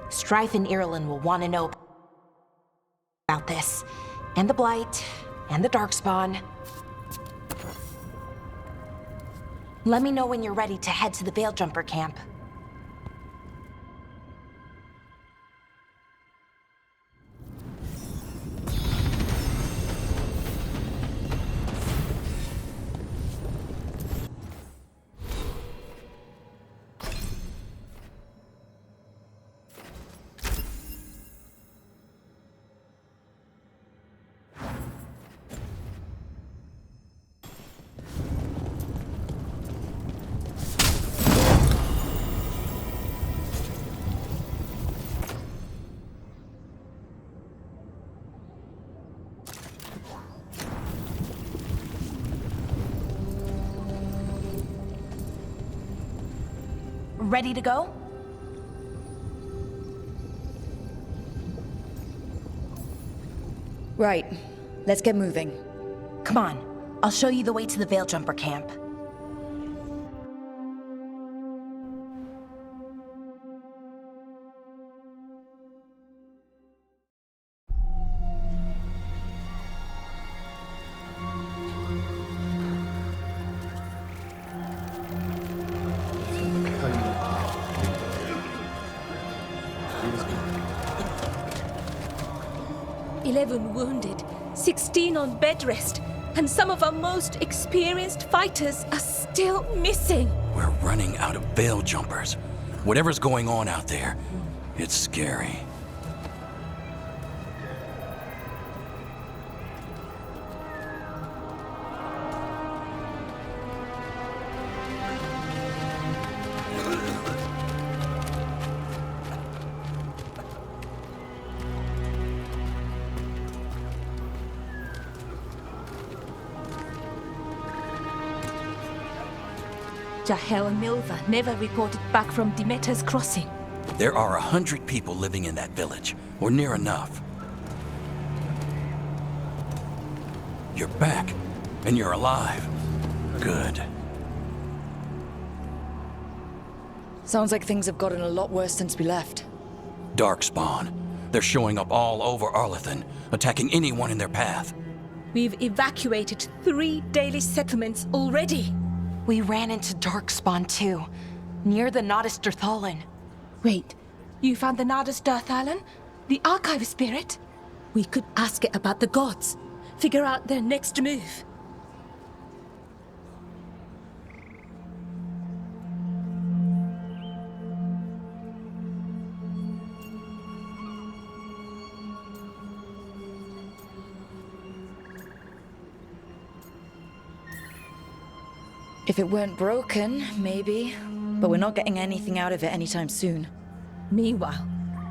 Strife and Irulan will want to know about this. And the Blight, and the Darkspawn. Let me know when you're ready to head to the Veil-Jumper camp. Ready to go? Right. Let's get moving. Come on, I'll show you the way to the Veil-Jumper camp. Wounded, 16 on bed rest, and some of our most experienced fighters are still missing. We're running out of Veil-Jumpers. Whatever's going on out there, it's scary. Jahel and Milva never reported back from Demeter's crossing. There are 100 people living in that village, or near enough. You're back, and you're alive. Good. Sounds like things have gotten a lot worse since we left. Darkspawn. They're showing up all over Arlathan, attacking anyone in their path. We've evacuated 3 daily settlements already. We ran into Darkspawn too, near the Nodus Dirthalan. Wait, you found the Nodus Dirthalan? The Archive Spirit? We could ask it about the gods. Figure out their next move. If it weren't broken, maybe. But we're not getting anything out of it anytime soon. Meanwhile,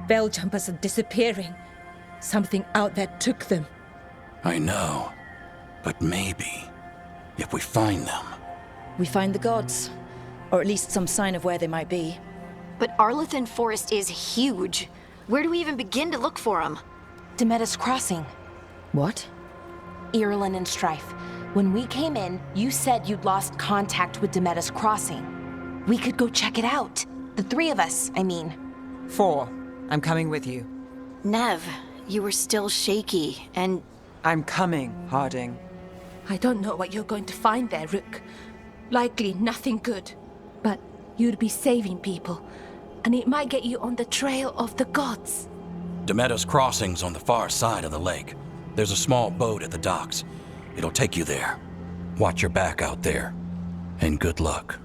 Veil-Jumpers are disappearing. Something out there took them. I know. But maybe, if we find them... We find the gods. Or at least some sign of where they might be. But Arlathan Forest is huge. Where do we even begin to look for them? Demeter's Crossing. What? Irulan and Strife. When we came in, you said you'd lost contact with Demeter's Crossing. We could go check it out. The 3 of us, I mean. 4. I'm coming with you. Nev, you were still shaky, and... I'm coming, Harding. I don't know what you're going to find there, Rook. Likely nothing good. But you'd be saving people, and it might get you on the trail of the gods. Demeter's Crossing's on the far side of the lake. There's a small boat at the docks. It'll take you there. Watch your back out there. And good luck.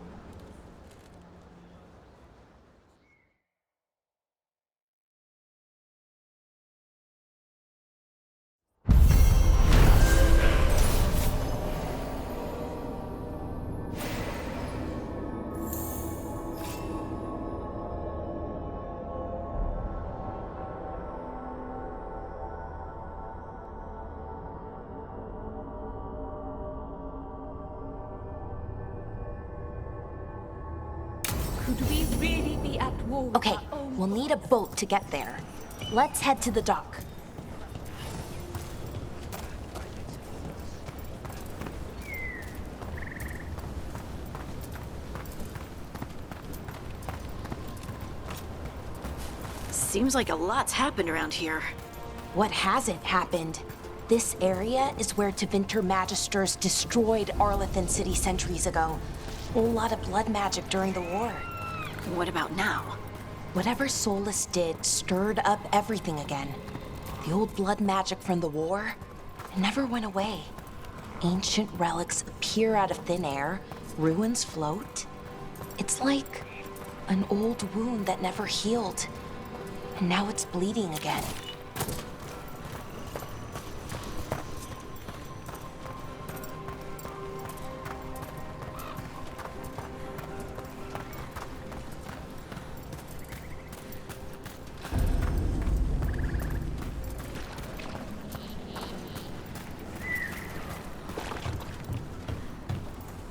Could we really be at war with Okay, our own we'll need a boat to get there. Let's head to the dock. Seems like a lot's happened around here. What hasn't happened? This area is where Tevinter Magisters destroyed Arlathan City centuries ago. A lot of blood magic during the war. What about now? Whatever Solus did stirred up everything again. The old blood magic from the war, it never went away. Ancient relics appear out of thin air, ruins float. It's like an old wound that never healed, and now it's bleeding again.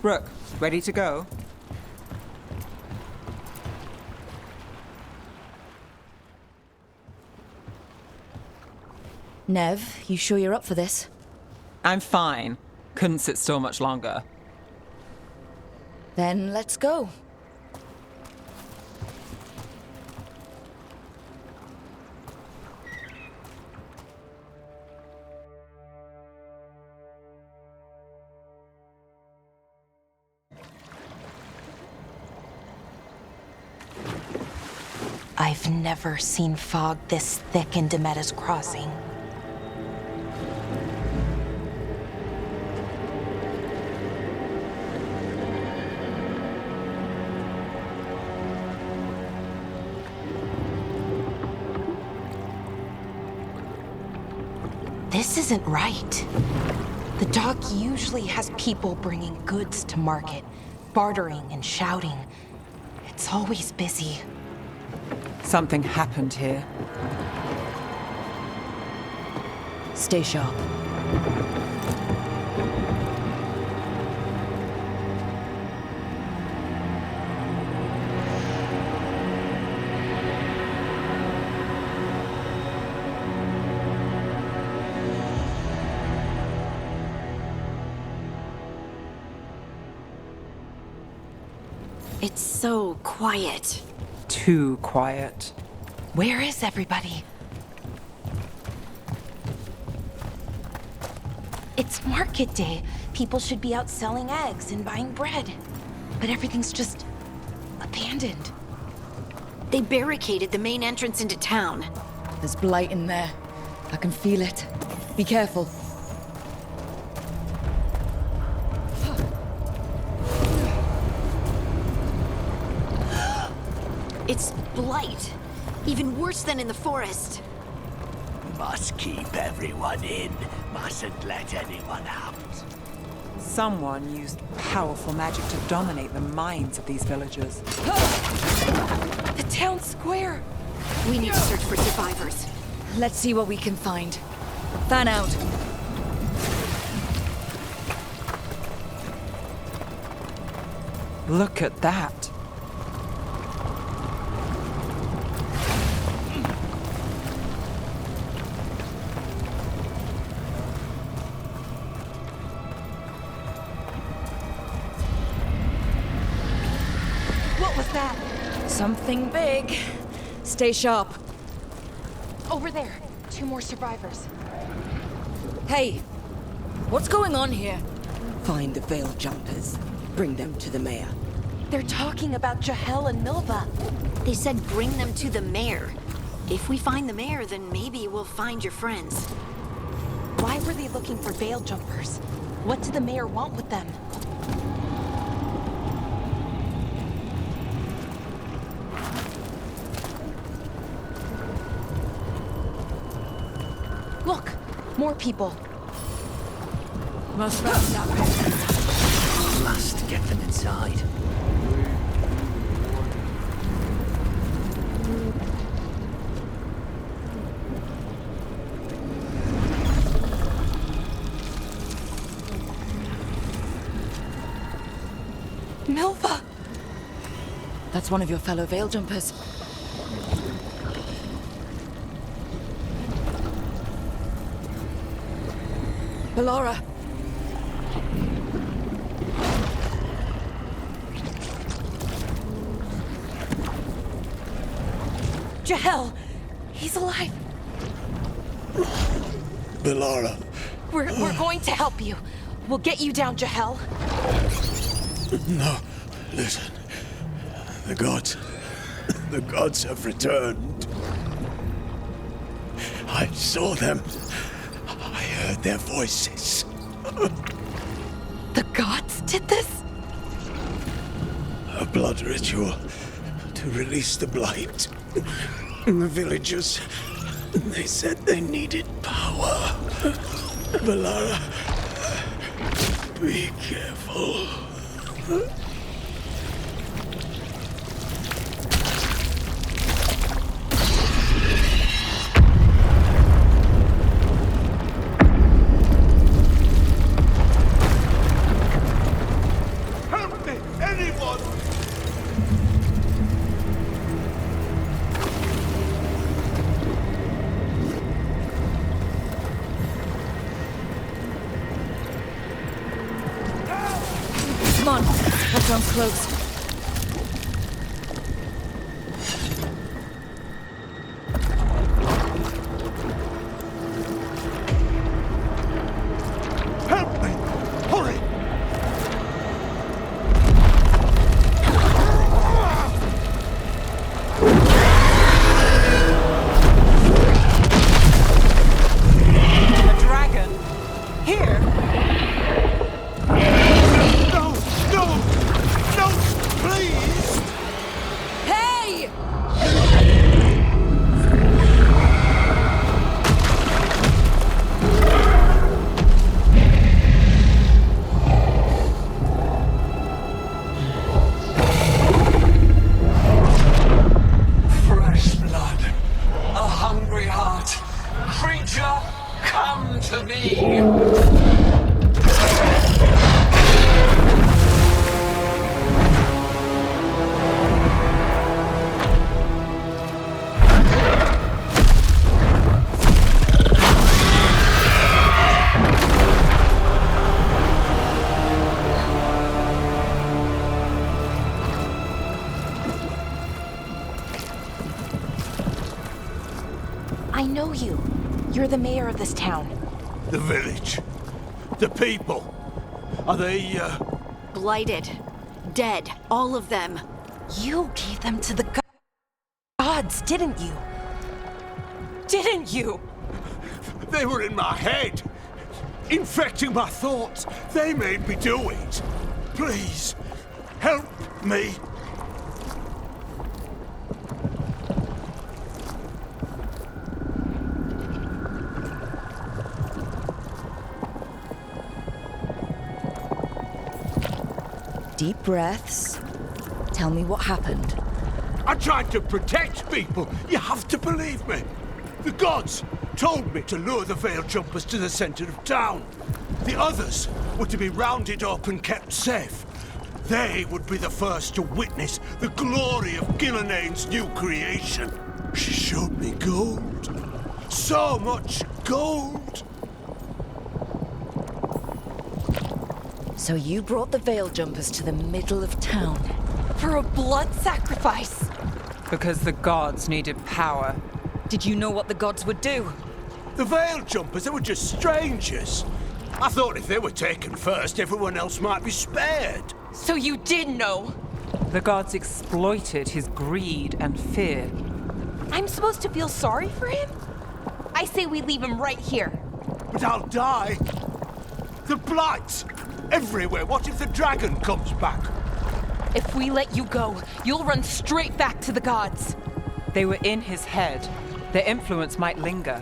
Rook, ready to go? Nev, you sure you're up for this? I'm fine. Couldn't sit still much longer. Then let's go. I've never seen fog this thick in Demeda's Crossing. This isn't right. The dock usually has people bringing goods to market, bartering and shouting. It's always busy. Something happened here. Stay sharp. It's so quiet. Too quiet. Where is everybody? It's market day. People should be out selling eggs and buying bread. But everything's just abandoned. They barricaded the main entrance into town. There's blight in there. I can feel it. Be careful. It's blight. Even worse than in the forest. Must keep everyone in. Mustn't let anyone out. Someone used powerful magic to dominate the minds of these villagers. The town square! We need to search for survivors. Let's see what we can find. Fan out. Look at that. What was that? Something big. Stay sharp. Over there. 2 more survivors. Hey, what's going on here? Find the Veil Jumpers. Bring them to the mayor. They're talking about Jahel and Milva. They said bring them to the mayor. If we find the mayor, then maybe we'll find your friends. Why were they looking for Veil Jumpers? What did the mayor want with them? Look! More people. Must get them inside. Milva! That's one of your fellow Veil Jumpers. Ballora! Jahel! He's alive. Bellara. We're going to help you. We'll get you down, Jahel. No, listen. The gods have returned. I saw them. I heard their voices. The gods did this? A blood ritual to release the blight. The villagers, they said they needed power. Bellara, be careful. Help me! Anyone! Come on, that sounds close. Help me! Hurry! A dragon? Here? No! No! No! Please! Hey! Fresh blood, a hungry heart. Creature, come to me. I know you. You're the mayor of this town. The village. The people. Are they, Blighted. Dead. All of them. You gave them to the gods, didn't you? Didn't you? They were in my head. Infecting my thoughts. They made me do it. Please, help me. Deep breaths. Tell me what happened. I tried to protect people. You have to believe me. The gods told me to lure the Veil Jumpers to the center of town. The others were to be rounded up and kept safe. They would be the first to witness the glory of Gilneane's new creation. She showed me gold. So much gold. So you brought the Veil Jumpers to the middle of town. For a blood sacrifice. Because the gods needed power. Did you know what the gods would do? The Veil Jumpers, they were just strangers. I thought if they were taken first, everyone else might be spared. So you did know. The gods exploited his greed and fear. I'm supposed to feel sorry for him? I say we leave him right here. But I'll die. The blight! Everywhere. What if the dragon comes back? If we let you go, you'll run straight back to the gods. They were in his head. Their influence might linger.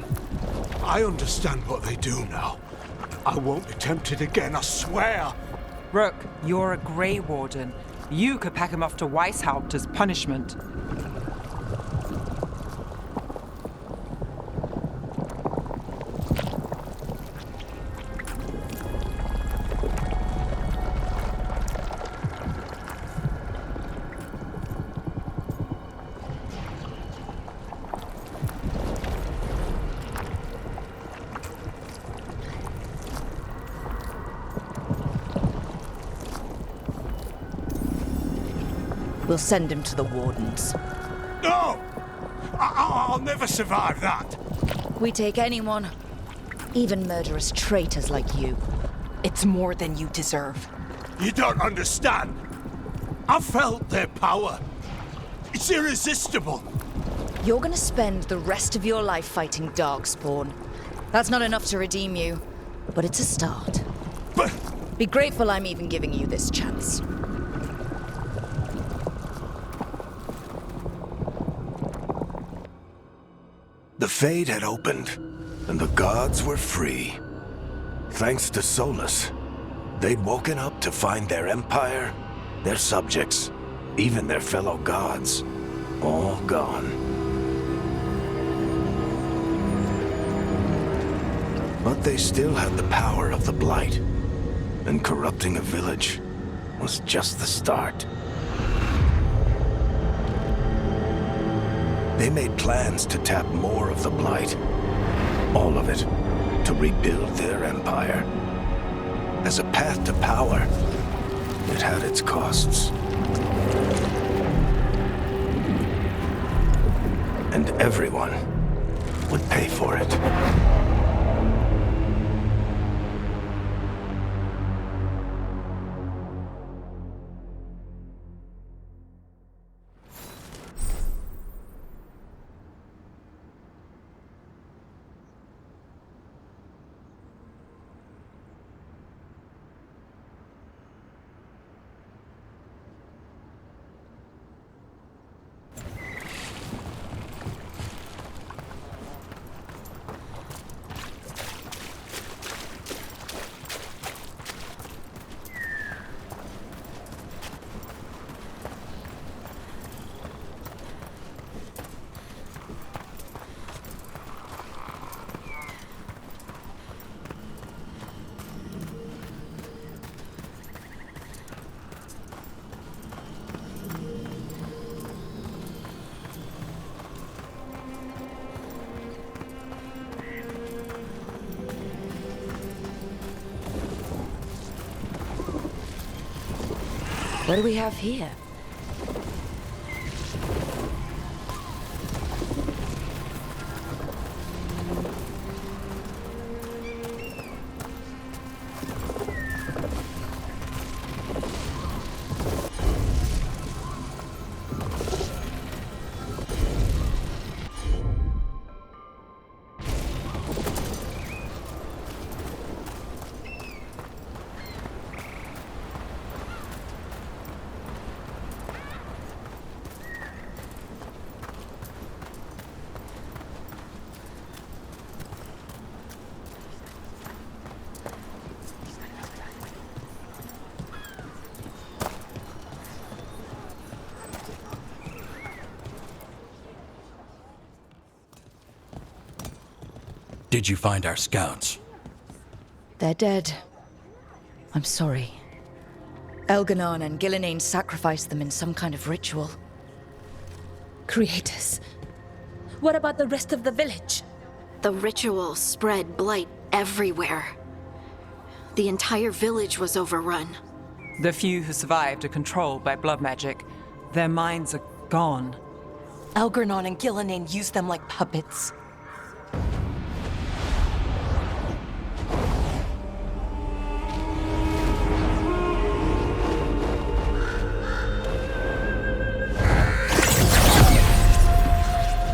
I understand what they do now. I won't be tempted again, I swear. Rook, you're a Grey Warden. You could pack him off to Weishaupt as punishment. We'll send him to the Wardens. No! I'll never survive that. We take anyone, even murderous traitors like you. It's more than you deserve. You don't understand. I felt their power. It's irresistible. You're gonna spend the rest of your life fighting Darkspawn. That's not enough to redeem you, but it's a start. But Be grateful I'm even giving you this chance. The Fade had opened, and the gods were free. Thanks to Solus, they'd woken up to find their empire, their subjects, even their fellow gods, all gone. But they still had the power of the Blight, and corrupting a village was just the start. They made plans to tap more of the Blight, all of it, to rebuild their empire. As a path to power, it had its costs. And everyone would pay for it. What do we have here? Did you find our scouts? They're dead. I'm sorry. Elganon and Gillenane sacrificed them in some kind of ritual. Creators. What about the rest of the village? The ritual spread blight everywhere. The entire village was overrun. The few who survived are controlled by blood magic. Their minds are gone. Elgarnon and Gillenane used them like puppets.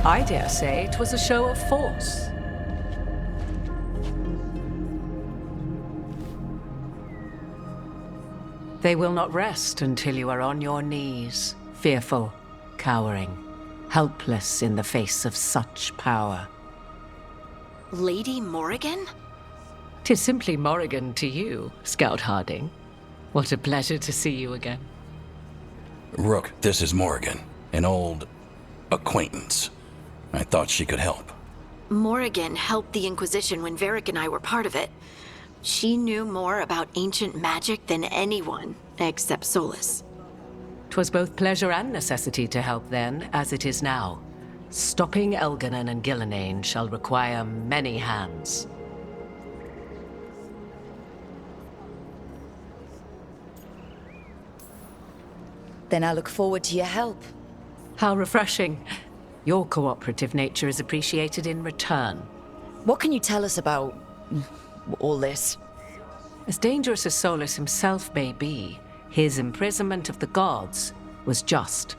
I dare say it was a show of force. They will not rest until you are on your knees, fearful, cowering, helpless in the face of such power. Lady Morrigan? 'Tis simply Morrigan to you, Scout Harding. What a pleasure to see you again. Rook, this is Morrigan, an old acquaintance. I thought she could help. Morrigan helped the Inquisition when Varric and I were part of it. She knew more about ancient magic than anyone, except Solus. 'Twas both pleasure and necessity to help then, as it is now. Stopping Elganon and Gillenane shall require many hands. Then I look forward to your help. How refreshing. Your cooperative nature is appreciated in return. What can you tell us about all this? As dangerous as Solus himself may be, his imprisonment of the gods was just.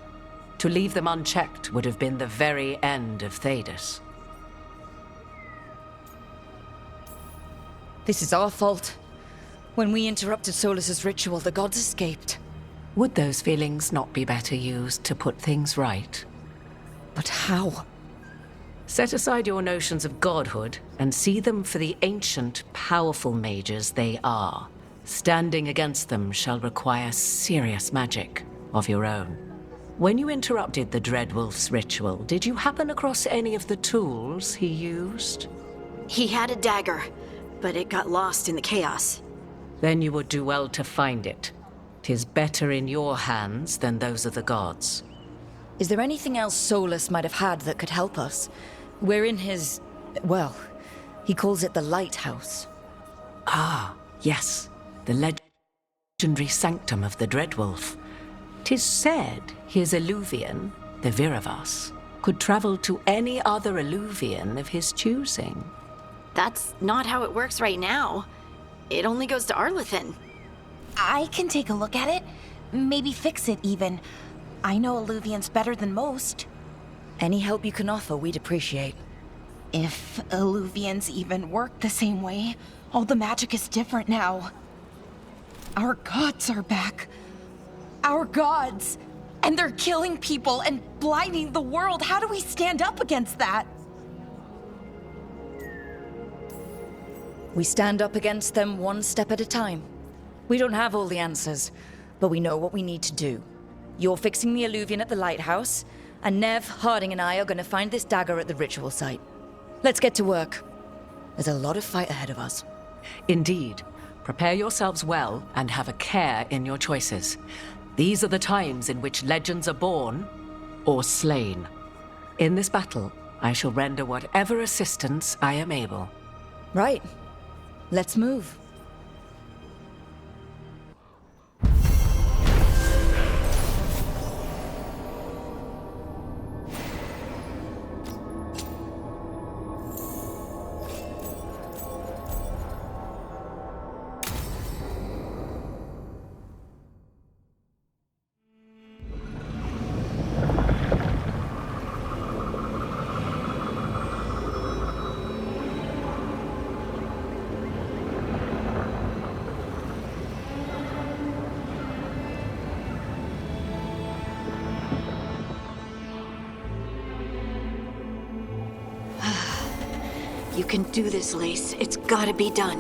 To leave them unchecked would have been the very end of Thedas. This is our fault. When we interrupted Solus's ritual, the gods escaped. Would those feelings not be better used to put things right? But how? Set aside your notions of godhood and see them for the ancient, powerful mages they are. Standing against them shall require serious magic of your own. When you interrupted the Dreadwolf's ritual, did you happen across any of the tools he used? He had a dagger, but it got lost in the chaos. Then you would do well to find it. 'Tis better in your hands than those of the gods. Is there anything else Solus might have had that could help us? We're in his... well, he calls it the Lighthouse. Ah, yes. The legendary sanctum of the Dreadwolf. 'Tis said his Eluvian, the Viravas, could travel to any other Eluvian of his choosing. That's not how it works right now. It only goes to Arlethan. I can take a look at it. Maybe fix it, even. I know Eluvians better than most. Any help you can offer, we'd appreciate. If Eluvians even work the same way, all the magic is different now. Our gods are back. Our gods! And they're killing people and blinding the world. How do we stand up against that? We stand up against them one step at a time. We don't have all the answers, but we know what we need to do. You're fixing the Eluvian at the lighthouse, and Nev, Harding, and I are going to find this dagger at the ritual site. Let's get to work. There's a lot of fight ahead of us. Indeed. Prepare yourselves well and have a care in your choices. These are the times in which legends are born or slain. In this battle, I shall render whatever assistance I am able. Right. Let's move. You can do this, Lace. It's gotta be done.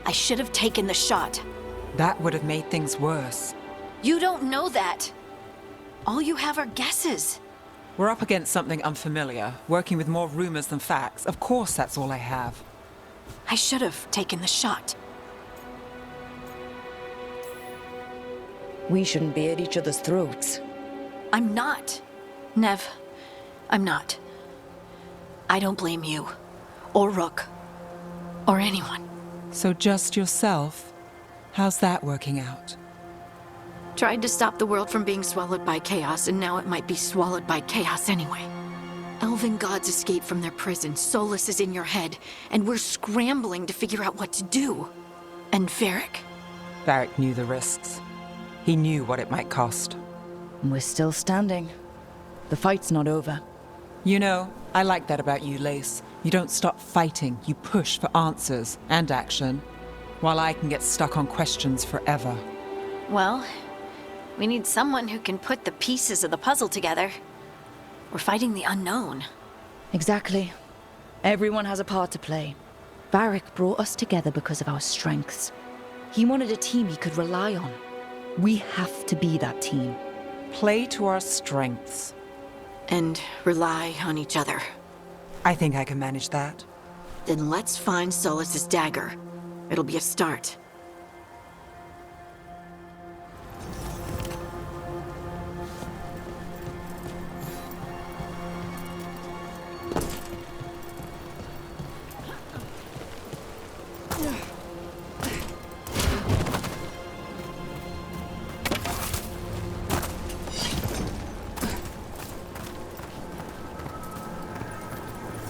I should have taken the shot. That would have made things worse. You don't know that. All you have are guesses. We're up against something unfamiliar, working with more rumors than facts. Of course that's all I have. I should have taken the shot. We shouldn't be at each other's throats. I'm not. Nev, I'm not. I don't blame you, or Rook, or anyone. So just yourself? How's that working out? Tried to stop the world from being swallowed by chaos, and now it might be swallowed by chaos anyway. Elven gods escaped from their prison, Solus is in your head, and we're scrambling to figure out what to do. And Varric? Varric knew the risks. He knew what it might cost. And we're still standing. The fight's not over. You know, I like that about you, Lace. You don't stop fighting, you push for answers and action, while I can get stuck on questions forever. Well, we need someone who can put the pieces of the puzzle together. We're fighting the unknown. Exactly. Everyone has a part to play. Varric brought us together because of our strengths. He wanted a team he could rely on. We have to be that team. Play to our strengths. And rely on each other. I think I can manage that. Then let's find Solus's dagger. It'll be a start.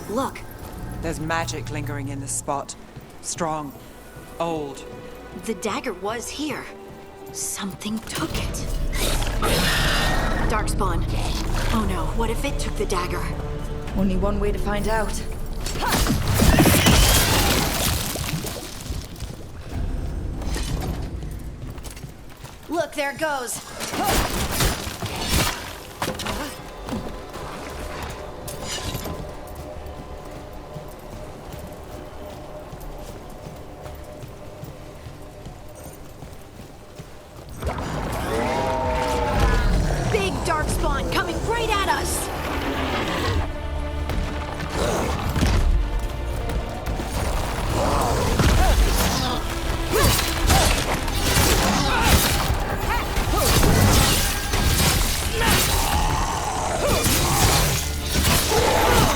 Look, There's magic lingering in this spot. Strong. Old. the dagger was here. Something took it. Darkspawn. Oh no, what if it took the dagger? Only one way to find out. Look, there it goes. Big Darkspawn coming right at us.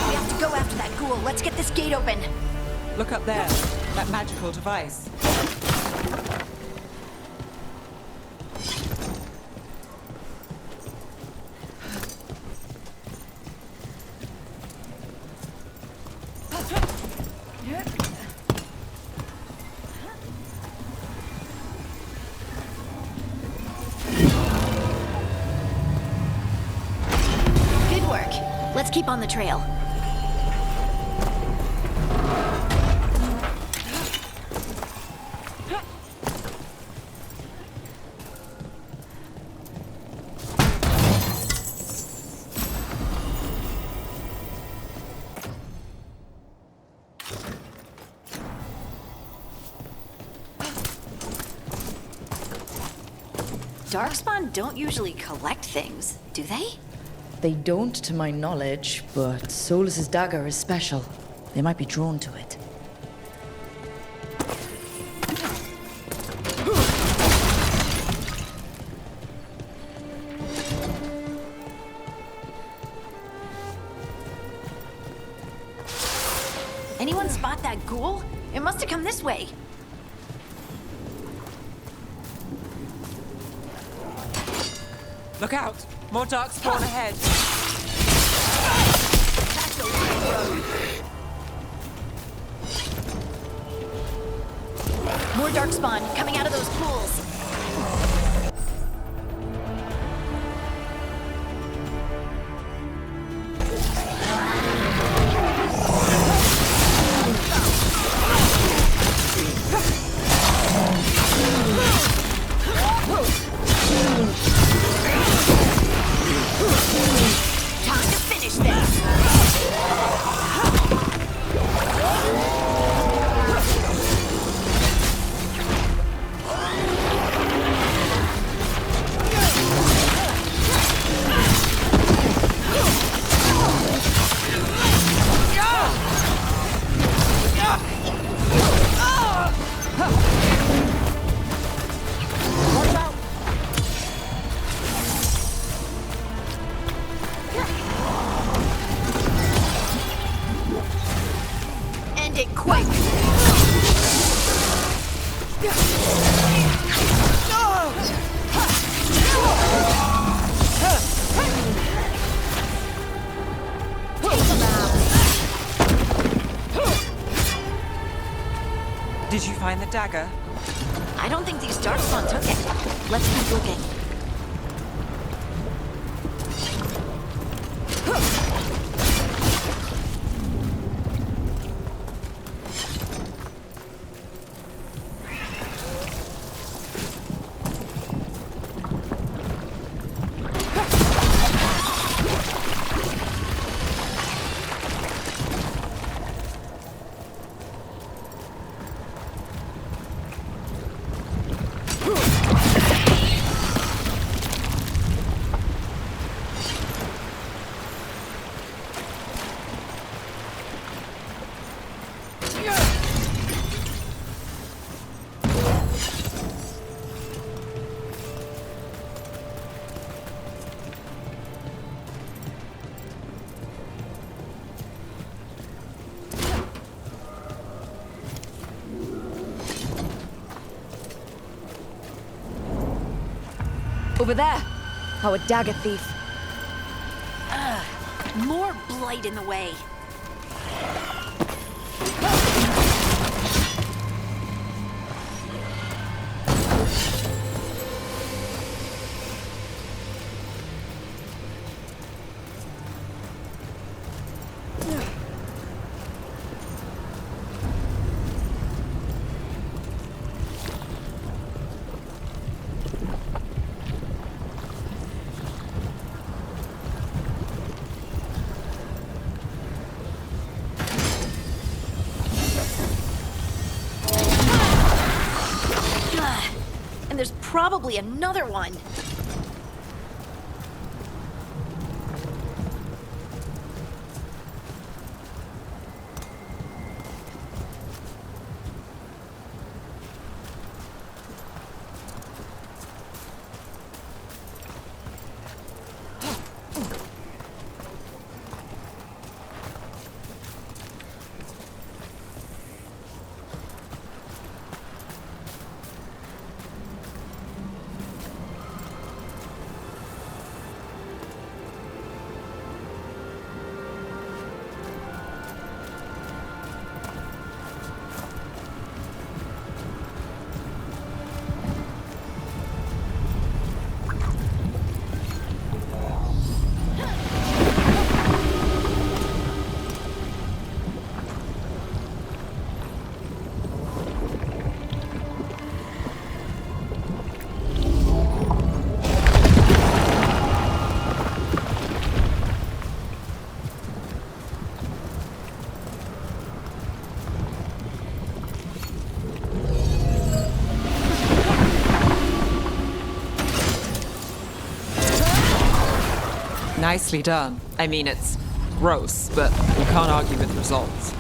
We have to go after that ghoul. Let's get this gate open. Look up there. That magical device. Good work. Let's keep on the trail. Darkspawn don't usually collect things, do they? They don't, to my knowledge, but Solus's dagger is special. They might be drawn to it. Anyone spot that ghoul? It must have come this way. Look out! More Darkspawn ahead. That's a long road. More Darkspawn coming out of those pools. Time to finish this. End it quick. Did you find the dagger? I don't think these Darkspawn took it. Let's keep looking. Over there! Our dagger thief. More blight in the way. And there's probably another one. Nicely done. I mean, it's gross, but you can't argue with results.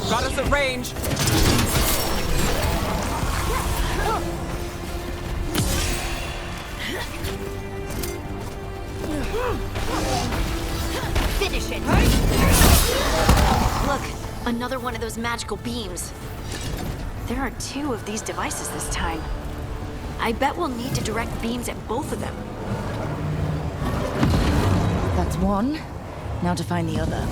Got us at range. Finish it! Look, another one of those magical beams. There are 2 of these devices this time. I bet we'll need to direct beams at both of them. That's one. Now to find the other.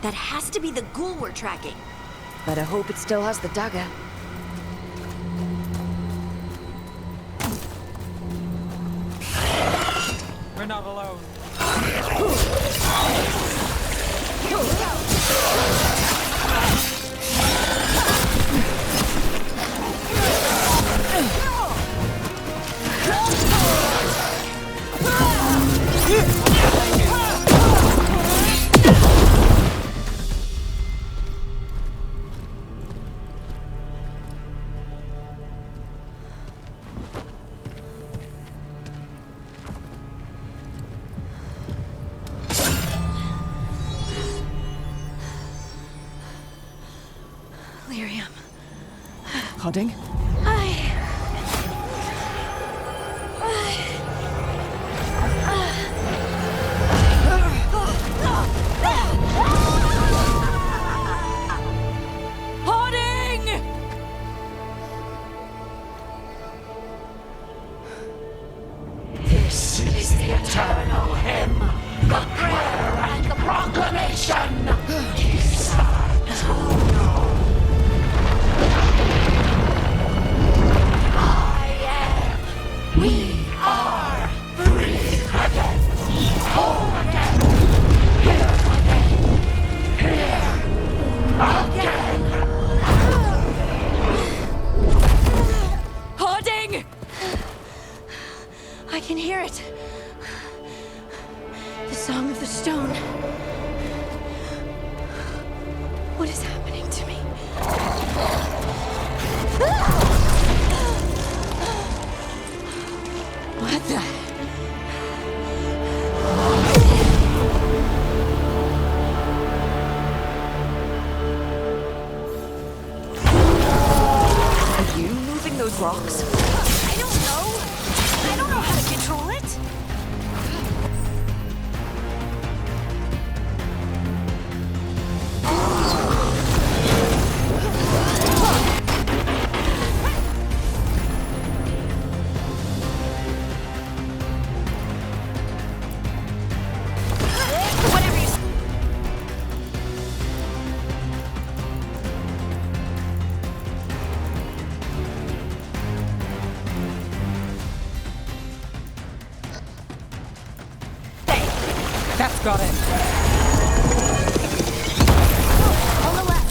That has to be the ghoul we're tracking. Better hope it still has the dagger. We're not alone. Lyrium. Hodding? This is the eternal hymn, the prayer and the proclamation. Decide to know. We are free again, whole again, here again, here again. Hodding! I can hear it. The Song of the Stone. What is happening to me? What the? Are you moving those rocks? I don't know. I don't know how to control it. Whatever you say. That's got it. On the left.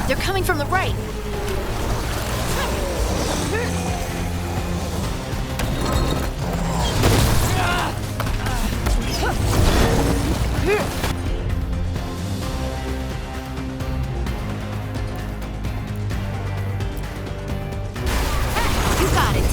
They're coming from the right. You got it.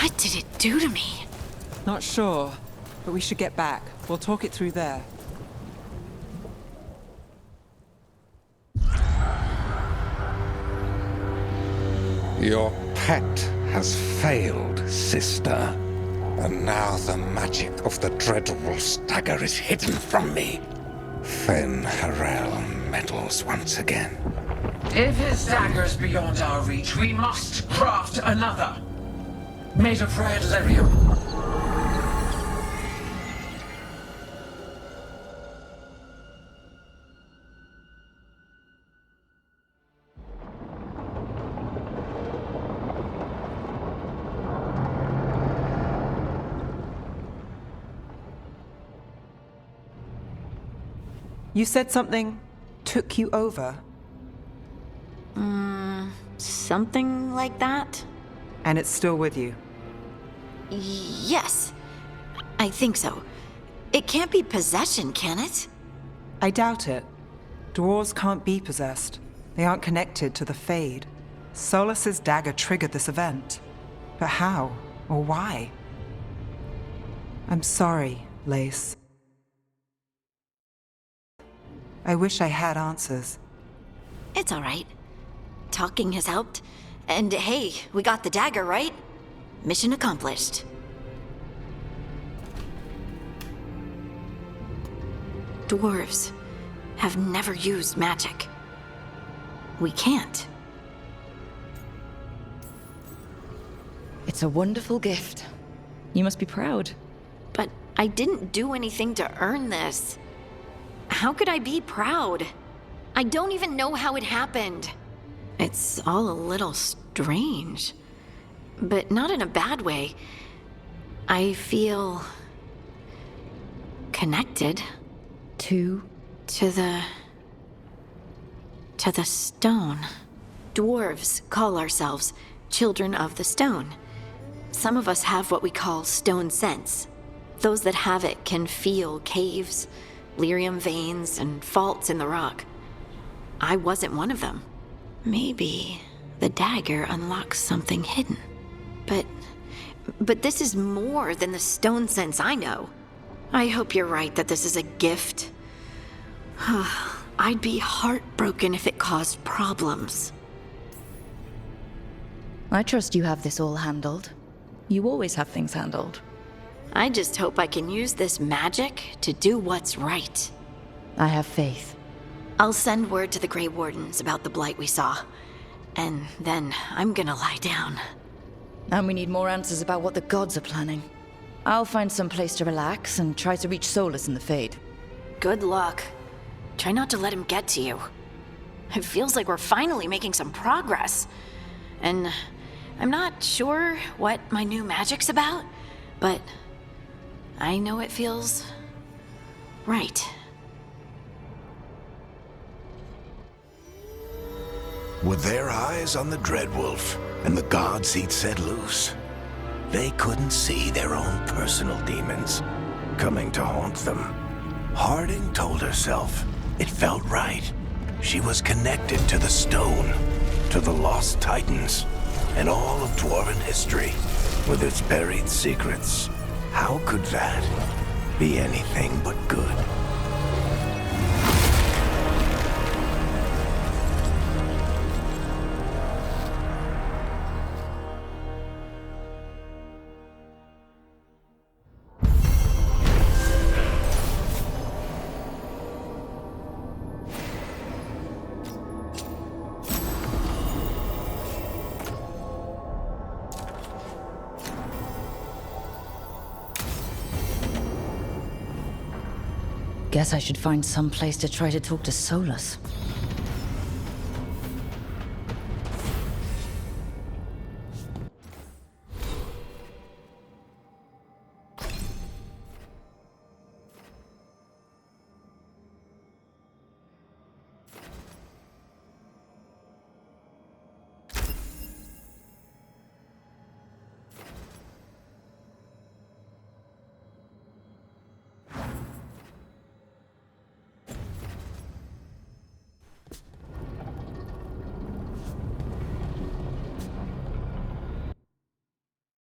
What did it do to me? Not sure, but we should get back. We'll talk it through there. Your pet has failed, sister. And now the magic of the Dreadwolf's dagger is hidden from me. Fen Harel meddles once again. If his dagger's beyond our reach, we must craft another. Made of red lyrium. You said something took you over. Something like that? And it's still with you? Yes. I think so. It can't be possession, can it? I doubt it. Dwarves can't be possessed. They aren't connected to the Fade. Solas's dagger triggered this event. But how? Or why? I'm sorry, Lace. I wish I had answers. It's all right. Talking has helped. And hey, we got the dagger, right? Mission accomplished. Dwarves have never used magic. We can't. It's a wonderful gift. You must be proud. But I didn't do anything to earn this. How could I be proud? I don't even know how it happened. It's all a little strange, but not in a bad way. I feel connected to the stone. Dwarves call ourselves children of the stone. Some of us have what we call stone sense. Those that have it can feel caves, lyrium veins, and faults in the rock. I wasn't one of them. Maybe the dagger unlocks something hidden. But this is more than the stone sense I know. I hope you're right that this is a gift. I'd be heartbroken if it caused problems. I trust you have this all handled. You always have things handled. I just hope I can use this magic to do what's right. I have faith. I'll send word to the Grey Wardens about the blight we saw. And then I'm gonna lie down. And we need more answers about what the gods are planning. I'll find some place to relax and try to reach Solus in the Fade. Good luck. Try not to let him get to you. It feels like we're finally making some progress. And I'm not sure what my new magic's about, but I know it feels right. With their eyes on the Dreadwolf and the gods he'd set loose, they couldn't see their own personal demons coming to haunt them. Harding told herself it felt right. She was connected to the stone, to the lost titans, and all of Dwarven history, with its buried secrets. How could that be anything but good? Guess I should find some place to try to talk to Solus.